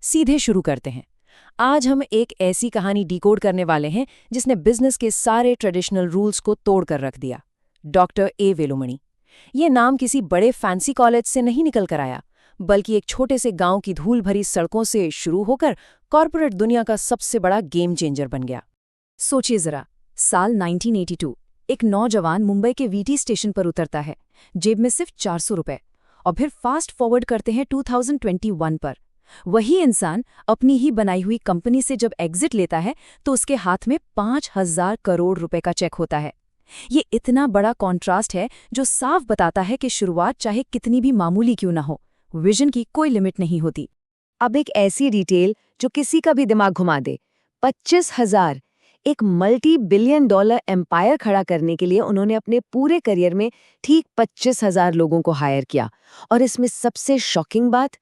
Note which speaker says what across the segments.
Speaker 1: सीधे शुरू करते हैं। आज हम एक ऐसी कहानी डिकोड करने वाले हैं जिसने बिजनेस के सारे ट्रेडिशनल रूल्स को तोड़ कर रख दिया। Doctor A Velumani. ये नाम किसी बड़े फैंसी कॉलेज से नहीं निकल कर आया, बल्कि एक छोटे से गांव की धूल भरी सड़कों से शुरू होकर कॉर्पोरेट दुनिया का सबसे बड़ा गेम चेंजर बन गया। सोचिए जरा, साल 1982 एक नौजवान मुंबई के वीटी स्टेशन पर उतरता है, जेब में सिर्फ 400 रुपए। और फिर फास्ट फॉरवर्ड करते हैं 2021 पर। वही इंसान अपनी ही बनाई हुई कंपनी से जब एग्जिट लेता है तो उसके हाथ में 5,000 करोड़ रुपए का चेक होता है। ये इतना बड़ा कॉन्ट्रास्ट है जो साफ बताता है कि शुरुआत चाहे कितनी भी मामूली क्यों ना हो, विजन की कोई लिमिट नहीं होती।
Speaker 2: अब एक ऐसी डिटेल जो किसी का भी दिमाग घुमा दे। 25,000। एक मल्टी बिलियन डॉलर एम्पायर खड़ा करने के लिए उन्होंने अपने पूरे करियर में ठीक 25,000 लोगों को हायर किया। और इसमें सबसे शॉकिंग बात,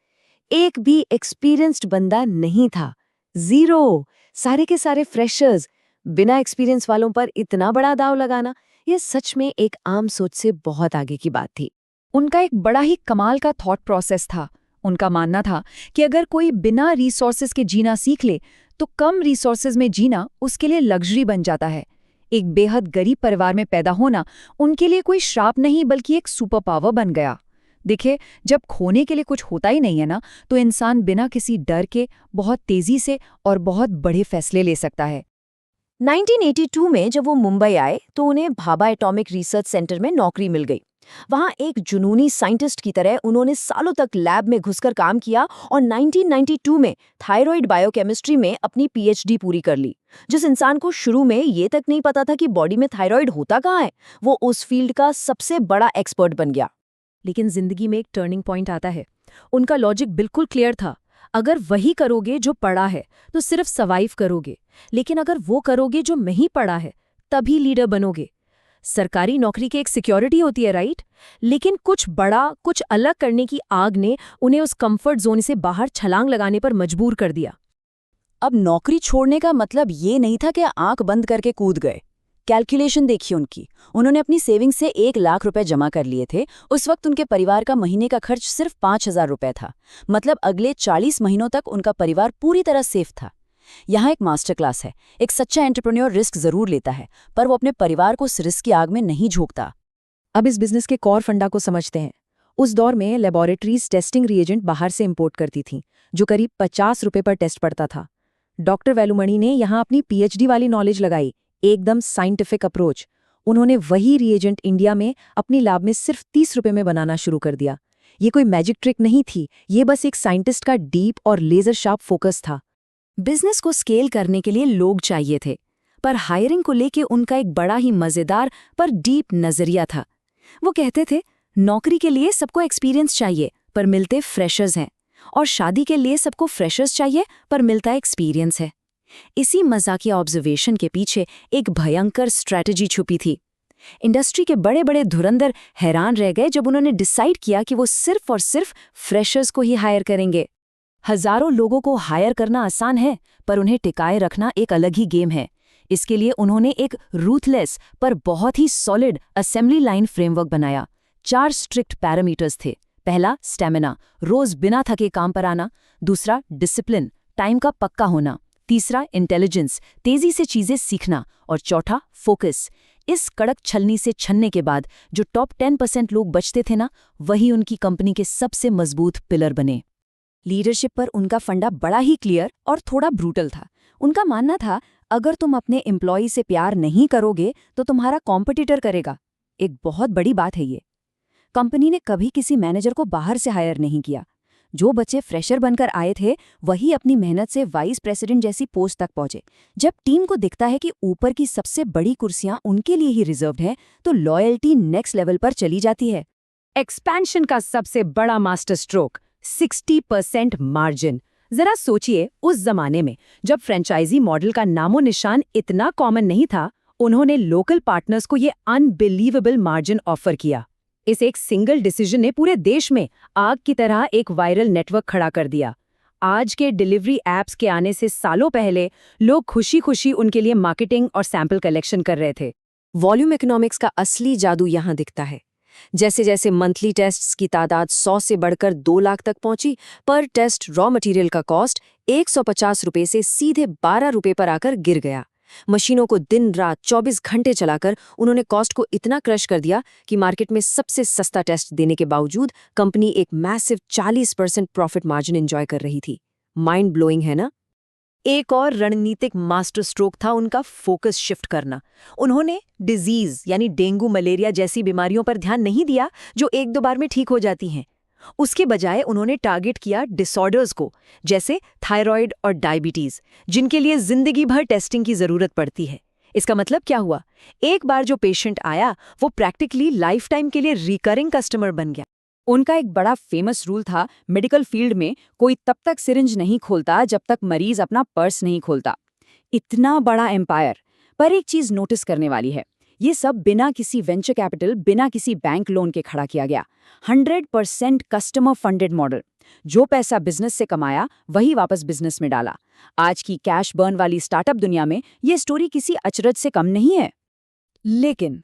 Speaker 2: एक भी एक्सपीरियंस्ड बंदा नहीं था। जीरो। सारे के सारे फ्रेशर्स। बिना एक्सपीरियंस वालों पर इतना बड़ा दांव लगाना, यह सच में एक आम सोच से बहुत आगे की बात थी।
Speaker 1: उनका एक बड़ा ही कमाल का थॉट प्रोसेस था। उनका मानना था कि अगर कोई बिना रिसोर्सेज के जीना सीख ले तो कम रिसोर्सेज में जीना उसके लिए लग्जरी बन जाता है। एक बेहद गरीब परिवार में पैदा होना उनके लिए कोई श्राप नहीं बल्कि एक सुपर पावर बन गया। देखिए, जब खोने के लिए कुछ होता ही नहीं है ना, तो इंसान बिना किसी डर के बहुत तेजी से और बहुत बड़े फैसले ले सकता है।
Speaker 2: 1982 में जब वो मुंबई आए तो उन्हें भाभा एटॉमिक रिसर्च सेंटर में नौकरी मिल गई। वहां एक जुनूनी साइंटिस्ट की तरह उन्होंने सालों तक लैब में घुसकर काम किया और 1992 में थायराइड बायोकेमिस्ट्री में अपनी पीएचडी पूरी कर ली। जिस इंसान को शुरू में ये तक नहीं पता था कि बॉडी में थायराइड होता कहाँ है, वो उस फील्ड का सबसे बड़ा एक्सपर्ट बन गया।
Speaker 1: लेकिन जिंदगी में एक टर्निंग पॉइंट आता है। उनका लॉजिक बिल्कुल क्लियर था। अगर वही करोगे जो पढ़ा है तो सिर्फ सर्वाइव करोगे, लेकिन अगर वो करोगे जो नहीं पढ़ा है तभी लीडर बनोगे। सरकारी नौकरी की एक सिक्योरिटी होती है, राइट? लेकिन कुछ बड़ा, कुछ अलग करने की आग ने उन्हें उस कंफर्ट जोन से बाहर छलांग लगाने पर मजबूर कर दिया।
Speaker 3: अब नौकरी छोड़ने का मतलब ये नहीं था कि आंख बंद करके कूद गए। कैलकुलेशन देखिए उनकी। उन्होंने अपनी सेविंग्स से 1,00,000 रुपए जमा कर लिए थे। उस वक्त उनके परिवार का महीने का खर्च सिर्फ 5,000 रुपए था। मतलब अगले 40 महीनों तक उनका परिवार पूरी तरह सेफ था। यहाँ एक मास्टर क्लास है। एक सच्चा एंटरप्रेन्योर रिस्क जरूर लेता है, पर वो अपने परिवार को उस रिस्क की आग में नहीं झोंकता।
Speaker 1: अब इस बिजनेस के कोर फंडा को समझते हैं। उस दौर में लेबोरेटरीज टेस्टिंग रिएजेंट बाहर से इंपोर्ट करती थीं, जो करीब 50 रुपए पर टेस्ट पड़ता था। डॉक्टर वेलुमणि ने यहाँ अपनी पीएचडी वाली नॉलेज लगाई, एकदम साइंटिफिक अप्रोच। उन्होंने वही रिएजेंट इंडिया में अपनी लैब में सिर्फ 30 रुपए में बनाना शुरू कर दिया। ये कोई मैजिक ट्रिक नहीं थी, ये बस एक साइंटिस्ट का डीप और लेजर शार्प फोकस था। बिजनेस को स्केल करने के लिए लोग चाहिए थे, पर हायरिंग को लेके उनका एक बड़ा ही मजेदार पर डीप नजरिया था। वो कहते थे, नौकरी के लिए सबको एक्सपीरियंस चाहिए पर मिलते फ्रेशर्स हैं, और शादी के लिए सबको फ्रेशर्स चाहिए पर मिलता एक्सपीरियंस है। इसी मजाकिया ऑब्जर्वेशन के पीछे एक भयंकर स्ट्रैटेजी छुपी थी। इंडस्ट्री के बड़े बड़े धुरंधर हैरान रह गए जब उन्होंने डिसाइड किया कि वो सिर्फ और सिर्फ फ्रेशर्स को ही हायर करेंगे। हजारों लोगों को हायर करना आसान है, पर उन्हें टिकाए रखना एक अलग ही गेम है। इसके लिए उन्होंने एक रूथलेस पर बहुत ही सॉलिड असेंबली लाइन फ्रेमवर्क बनाया। 4 स्ट्रिक्ट पैरामीटर्स थे। पहला, स्टैमिना, रोज बिना थके काम पर आना। दूसरा, डिसिप्लिन, टाइम का पक्का होना। तीसरा, इंटेलिजेंस, तेजी से चीजें सीखना। और चौथा, फोकस। इस कड़क छलनी से छनने के बाद जो टॉप 10% लोग बचते थे ना, वही उनकी कंपनी के सबसे मजबूत पिलर बने। लीडरशिप पर उनका फंडा बड़ा ही क्लियर और थोड़ा ब्रूटल था। उनका मानना था, अगर तुम अपने एम्प्लॉई से प्यार नहीं करोगे तो तुम्हारा कॉम्पिटिटर करेगा। एक बहुत बड़ी बात है ये। कंपनी ने कभी किसी मैनेजर को बाहर से हायर नहीं किया। जो बच्चे फ्रेशर बनकर आए थे वही अपनी मेहनत से वाइस प्रेसिडेंट जैसी पोस्ट तक पहुंचे। जब टीम को दिखता है कि ऊपर की सबसे बड़ी कुर्सियां उनके लिए ही रिजर्व्ड हैं, तो लॉयल्टी नेक्स्ट लेवल पर चली जाती है। एक्सपेंशन का सबसे बड़ा मास्टर स्ट्रोक, 60% मार्जिन। जरा सोचिए, उस जमाने में जब फ्रेंचाइजी मॉडल का नामो निशान इतना कॉमन नहीं था, उन्होंने लोकल पार्टनर्स को ये अनबिलीवेबल मार्जिन ऑफर किया। इस एक सिंगल डिसीजन ने पूरे देश में आग की तरह एक वायरल नेटवर्क खड़ा कर दिया। आज के डिलीवरी ऐप्स के आने से सालों पहले लोग खुशी खुशी उनके लिए मार्केटिंग और सैंपल कलेक्शन कर रहे थे।
Speaker 2: वॉल्यूम इकोनॉमिक्स का असली जादू यहाँ दिखता है। जैसे जैसे मंथली टेस्ट्स की तादाद 100 से बढ़कर 2 लाख तक पहुंची, पर टेस्ट रॉ मटेरियल का कॉस्ट 150 रुपए से सीधे 12 रुपए पर आकर गिर गया। मशीनों को दिन रात 24 घंटे चलाकर उन्होंने कॉस्ट को इतना क्रश कर दिया कि मार्केट में सबसे सस्ता टेस्ट देने के बावजूद कंपनी एक मैसिव 40% प्रॉफिट मार्जिन एंजॉय कर रही थी। माइंड ब्लोइंग है ना?
Speaker 1: एक और रणनीतिक मास्टर स्ट्रोक था उनका फोकस शिफ्ट करना। उन्होंने डिजीज यानी डेंगू मलेरिया जैसी बीमारियों पर ध्यान नहीं दिया जो एक दो बार में ठीक हो जाती हैं। उसके बजाय उन्होंने टारगेट किया डिसऑर्डर्स को, जैसे थायराइड और डायबिटीज, जिनके लिए जिंदगी भर टेस्टिंग की जरूरत पड़ती है। इसका मतलब क्या हुआ? एक बार जो पेशेंट आया वो प्रैक्टिकली लाइफ टाइम के लिए रिकरिंग कस्टमर बन गया।
Speaker 3: उनका एक बड़ा फेमस रूल था, मेडिकल फील्ड में कोई तब तक सिरिंज नहीं खोलता जब तक मरीज अपना पर्स नहीं खोलता। इतना बड़ा एम्पायर, पर एक चीज नोटिस करने वाली है, ये सब बिना किसी वेंचर कैपिटल, बिना किसी बैंक लोन के खड़ा किया गया। 100% कस्टमर फंडेड मॉडल। जो पैसा बिजनेस से कमाया वही वापस बिजनेस में डाला। आज की कैश बर्न वाली स्टार्टअप दुनिया में ये स्टोरी किसी अचरज से कम नहीं है। लेकिन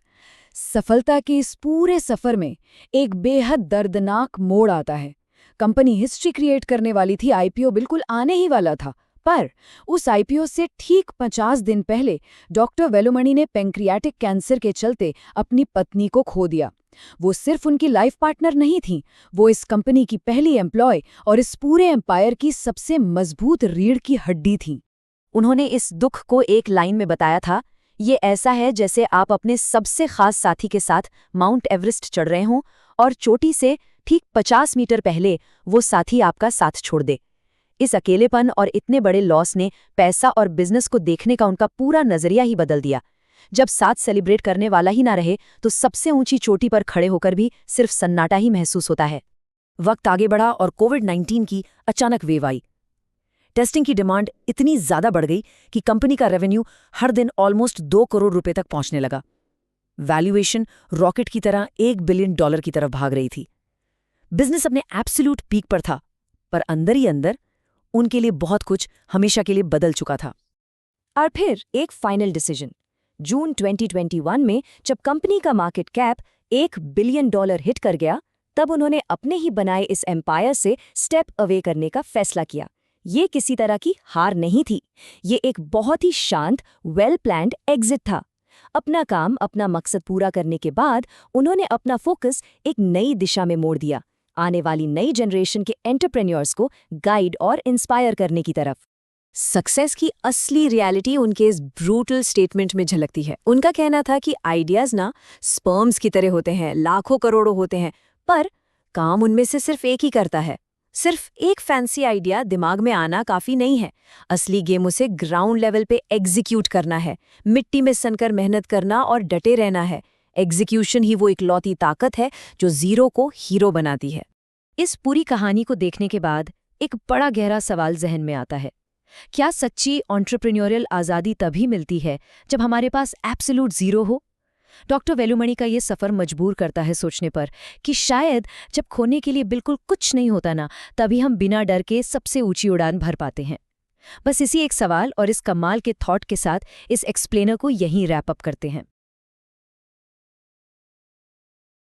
Speaker 3: सफलता के इस पूरे सफर में एक बेहद दर्दनाक मोड़ आता है। कंपनी हिस्ट्री क्रिएट करने वाली थी, आईपीओ बिल्कुल आने ही वाला था, पर उस आईपीओ से ठीक 50 दिन पहले डॉक्टर वेलुमणि ने पैंक्रियाटिक कैंसर के चलते अपनी पत्नी को खो दिया। वो सिर्फ उनकी लाइफ पार्टनर नहीं थी, वो इस कंपनी की पहली एम्प्लॉय और इस पूरे एम्पायर की सबसे मजबूत रीढ़ की हड्डी थी।
Speaker 1: उन्होंने इस दुख को एक लाइन में बताया था, ये ऐसा है जैसे आप अपने सबसे खास साथी के साथ माउंट एवरेस्ट चढ़ रहे हों और चोटी से ठीक 50 मीटर पहले वो साथी आपका साथ छोड़ दे। इस अकेलेपन और इतने बड़े लॉस ने पैसा और बिजनेस को देखने का उनका पूरा नजरिया ही बदल दिया। जब साथ सेलिब्रेट करने वाला ही ना रहे तो सबसे ऊंची चोटी पर खड़े होकर भी सिर्फ सन्नाटा ही महसूस होता है। वक्त आगे बढ़ा और कोविड-19 की अचानक वेव आई। टेस्टिंग की डिमांड इतनी ज्यादा बढ़ गई कि कंपनी का रेवेन्यू हर दिन ऑलमोस्ट 2 करोड़ रुपए तक पहुंचने लगा। वैल्यूएशन रॉकेट की तरह $1 बिलियन की तरफ भाग रही थी। बिजनेस अपने एब्सोल्यूट पीक पर था, पर अंदर ही अंदर उनके लिए बहुत कुछ हमेशा के लिए बदल चुका था।
Speaker 2: और फिर एक फाइनल डिसीजन। जून 2021 में जब कंपनी का मार्केट कैप $1 बिलियन हिट कर गया, तब उन्होंने अपने ही बनाए इस एम्पायर से स्टेप अवे करने का फैसला किया। ये किसी तरह की हार नहीं थी, ये एक बहुत ही शांत, वेल प्लान्ड एग्जिट था। अपना काम, अपना मकसद पूरा करने के बाद उन्होंने अपना फोकस एक नई दिशा में मोड़ दिया, आने वाली नई जनरेशन के एंटरप्रेन्योर्स को गाइड और इंस्पायर करने की तरफ। सक्सेस की असली रियलिटी उनके इस ब्रूटल स्टेटमेंट में झलकती है। उनका कहना था कि आइडियाज ना स्पर्म्स की तरह होते हैं, लाखों करोड़ों होते हैं, पर काम उनमें से सिर्फ एक ही करता है। सिर्फ एक फैंसी आइडिया दिमाग में आना काफी नहीं है। असली गेम उसे ग्राउंड लेवल पे एग्जीक्यूट करना है, मिट्टी में सनकर मेहनत करना और डटे रहना है। एग्जीक्यूशन ही वो इकलौती ताकत है जो जीरो को हीरो बनाती है। इस पूरी कहानी को देखने के बाद एक बड़ा गहरा सवाल जहन में आता है, क्या सच्ची एंटरप्रेन्योरियल आज़ादी तभी मिलती है जब हमारे पास एब्सोल्यूट जीरो हो? डॉक्टर वेलुमणि का ये सफ़र मजबूर करता है सोचने पर कि शायद जब खोने के लिए बिल्कुल कुछ नहीं होता ना, तभी हम बिना डर के सबसे ऊंची उड़ान भर पाते हैं। बस इसी एक सवाल और इस कमाल के थॉट के साथ इस एक्सप्लेनर को यहीं रैप अप करते हैं।